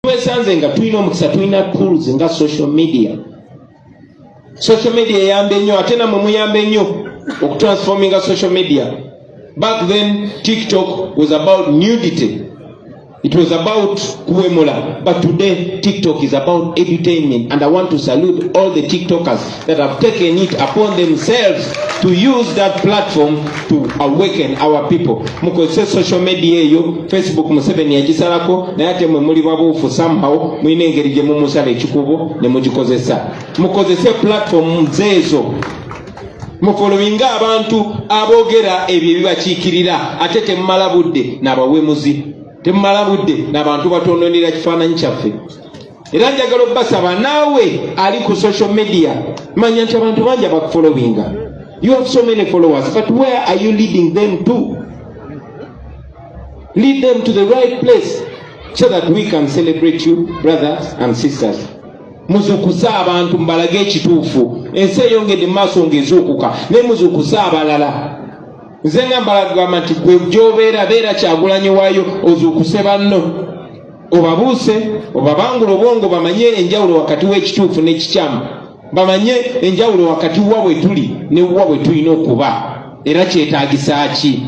Twesanze nga tulina omukisa, tulina tools nga social media. Social media yambe nnyo, ate namwe muyambe nnyo okutransforminga social media. Back then, TikTok was about nudity. It was about kuwemula. But today, TikTok is about entertainment. And I want to salute all the TikTokers that have taken it upon themselves to use that platform to awaken our people. Mukozese social media yo, Facebook Museveni yagisalako, naye ate mwe muli babuufu somehow, mulina engeri gye mumusala ekikubo ne mugikozesa. Mukozese platform zeezo. Mufolowinga abantu aboogera ebyo ebibakiikirira, ate temumala budde n'abawemuzi. Temumala budde n'abantu batondonera kifaananyi kyaffe. Era njagala obbasaba naawe ali ku social media, manya nti abantu bangi abakufolowinga. You have so many followers, but where are you leading them to? Lead them to the right place so that we can celebrate you, brothers and sisters. Muzukusa abantu mbalage ekituufu. Ensi eyongedde mu maaso ng'ezuukuka, ne muzukusa abalala. Nze ngambala nti gwe gy'obeera beera Kyagulanyi waayo ozuukuse banno. Obabuuse, obabangula obwongo bamanye enjawulo wakati w'ekituufu n'ekikyamu. Bamanye enjawulo wakati wa bwe tuli ne wa bwe tulina okuba. Era kyetaagisa ki?